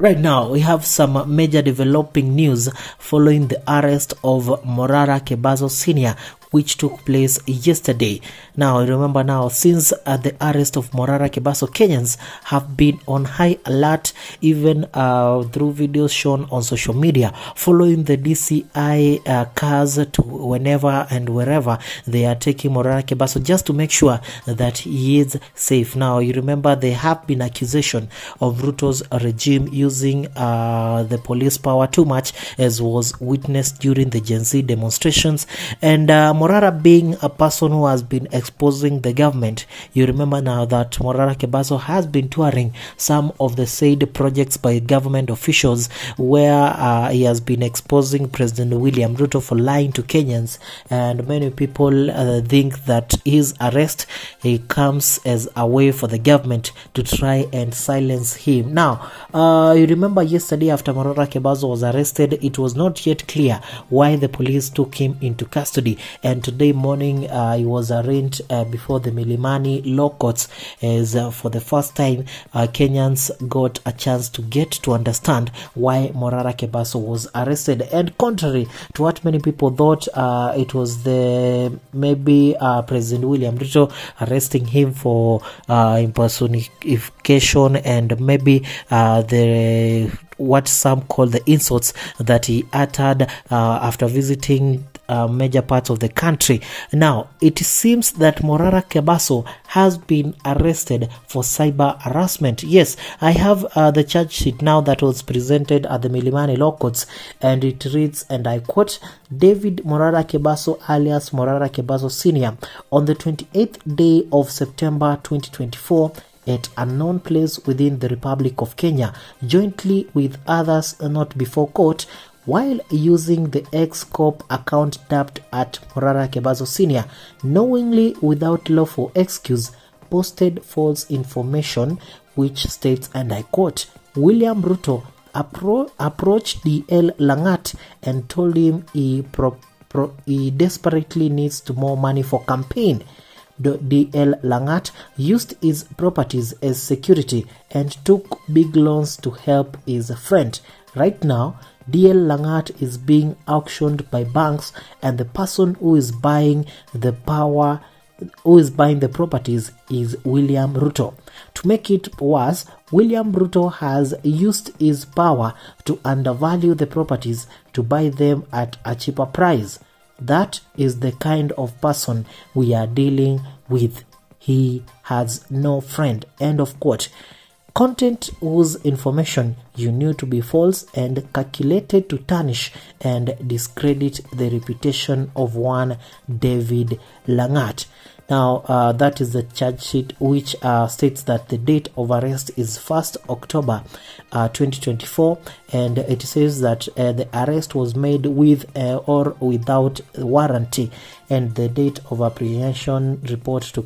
Right now, we have some major developing news following the arrest of Morara Kebaso Sr., which took place yesterday. Now, remember now, since the arrest of Morara Kebaso, Kenyans have been on high alert, even through videos shown on social media, following the DCI cars to whenever and wherever they are taking Morara Kebaso, just to make sure that he is safe. Now, you remember there have been accusation of Ruto's regime using the police power too much, as was witnessed during the Gen Z demonstrations, and Morara being a person who has been exposing the government. You remember now that Morara Kebaso has been touring some of the said projects by government officials where he has been exposing President William Ruto for lying to Kenyans, and many people think that his arrest comes as a way for the government to try and silence him. Now, you remember yesterday after Morara Kebaso was arrested, it was not yet clear why the police took him into custody, and today morning he was arraigned before the Milimani law courts, as for the first time Kenyans got a chance to get to understand why Morara Kebaso was arrested. And contrary to what many people thought, it was the maybe President William Ruto arresting him for impersonification and maybe the what some call the insults that he uttered after visiting major parts of the country. Now, it seems that Morara Kebaso has been arrested for cyber harassment. Yes, I have the charge sheet now that was presented at the Milimani law courts, and it reads, and I quote, David Morara Kebaso alias Morara Kebaso Sr. on the 28th day of September 2024 at a known place within the Republic of Kenya, jointly with others not before court, while using the X-Corp account dubbed at Morara Kebaso Sr., knowingly without lawful excuse, posted false information which states, and I quote, William Ruto approached DL Langat and told him he desperately needs more money for campaign. DL Langat used his properties as security and took big loans to help his friend. Right now, DL Langat is being auctioned by banks, and the person who is buying the properties is William Ruto. To make it worse, William Ruto has used his power to undervalue the properties to buy them at a cheaper price. That is the kind of person we are dealing with. He has no friend. End of quote. Content whose information you knew to be false and calculated to tarnish and discredit the reputation of one David Langat. Now, that is the charge sheet, which states that the date of arrest is 1st October 2024, and it says that the arrest was made with or without warranty, and the date of apprehension report to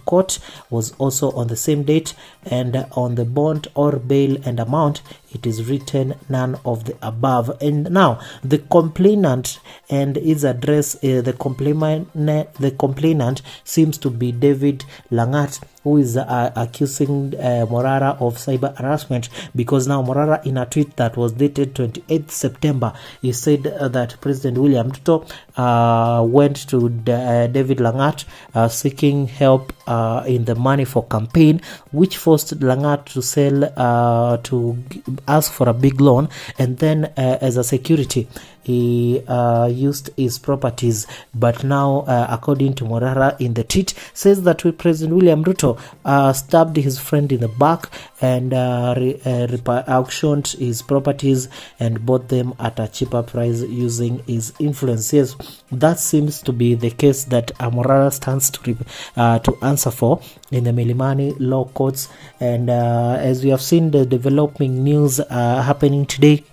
court was also on the same date, and on the bond or bail and amount it is written none of the above. And now the complainant and his address, the complainant seems to be David Langat, who is accusing Morara of cyber harassment, because now Morara, in a tweet that was dated 28th September, he said that President William Ruto went to David Langat seeking help in the money for campaign, which forced Langat to sell to ask for a big loan, and then as a security he used his properties. But now, according to Morara in the tweet, says that President William Ruto stabbed his friend in the back and auctioned his properties and bought them at a cheaper price using his influence. Yes, that seems to be the case that Morara stands to answer for in the Milimani law courts. And as we have seen the developing news happening today,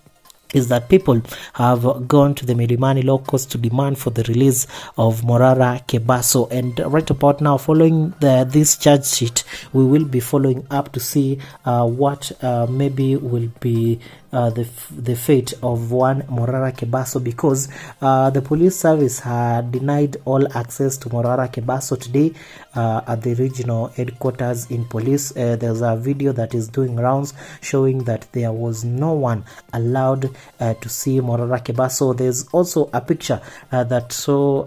is that people have gone to the Milimani locals to demand for the release of Morara Kebaso. And right about now, following this charge sheet, we will be following up to see what maybe will be the fate of one Morara Kebaso, because the police service had denied all access to Morara Kebaso today at the regional headquarters in police. There's a video that is doing rounds showing that there was no one allowed to see Morara Kebaso. There's also a picture that saw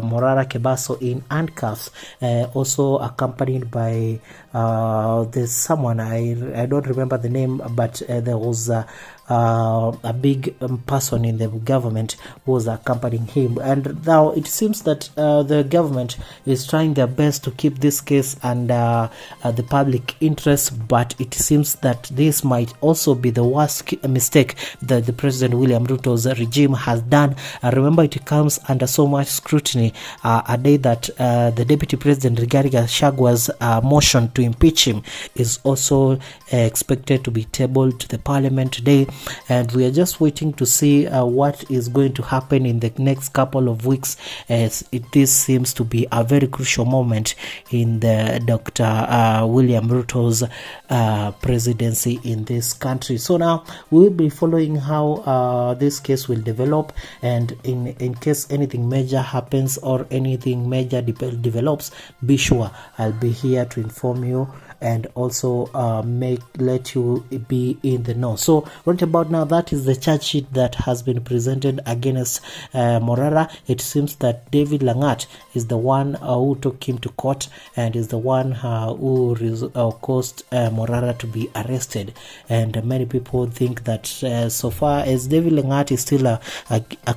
Morara Kebaso in handcuffs, also accompanied by there's someone, I don't remember the name, but there was a big person in the government who was accompanying him. And now it seems that the government is trying their best to keep this case under the public interest, but it seems that this might also be the worst mistake that the President William Ruto's regime has done. Remember, it comes under so much scrutiny a day that the Deputy President Rigathi Gachagwa's motion to impeach him is also expected to be tabled to the parliament today, and we are just waiting to see what is going to happen in the next couple of weeks, as this seems to be a very crucial moment in the Dr. William Ruto's presidency in this country. So now we will be following how this case will develop, and in case anything major happens or anything major develops, be sure I'll be here to inform you and also let you be in the know. So right about now, that is the charge sheet that has been presented against Morara. It seems that David Langat is the one who took him to court and is the one who caused Morara to be arrested. And many people think that so far as David Langat is still a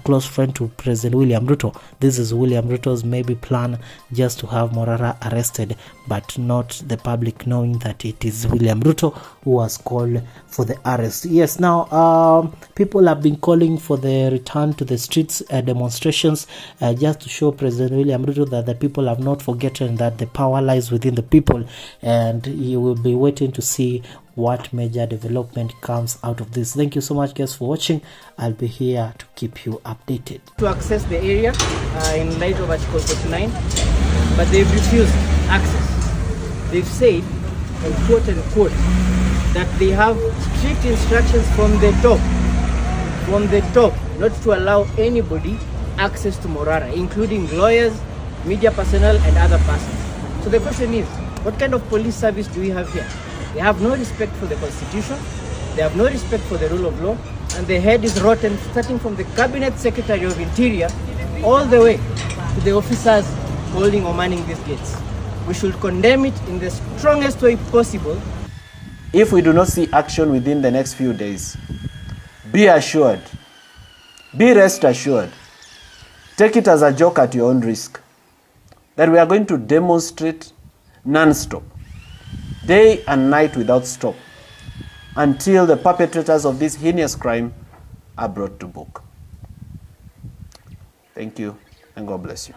close friend to President William Ruto, this is William Ruto's maybe plan just to have Morara arrested, but not the public knowing that it is William Ruto who has called for the arrest. Yes, now people have been calling for the return to the streets demonstrations, just to show President William Ruto that the people have not forgotten that the power lies within the people, and you will be waiting to see what major development comes out of this. Thank you so much, guys, for watching. I'll be here to keep you updated. To access the area in light of Article 49, but they've refused access. They've said, and quote unquote, that they have strict instructions from the top, not to allow anybody access to Morara, including lawyers, media personnel, and other persons. So the question is, what kind of police service do we have here? They have no respect for the Constitution, they have no respect for the rule of law, and the head is rotten, starting from the Cabinet Secretary of Interior all the way to the officers holding or manning these gates. We should condemn it in the strongest way possible. If we do not see action within the next few days, be assured, be rest assured, take it as a joke at your own risk, that we are going to demonstrate non-stop, day and night without stop, until the perpetrators of this heinous crime are brought to book. Thank you, and God bless you.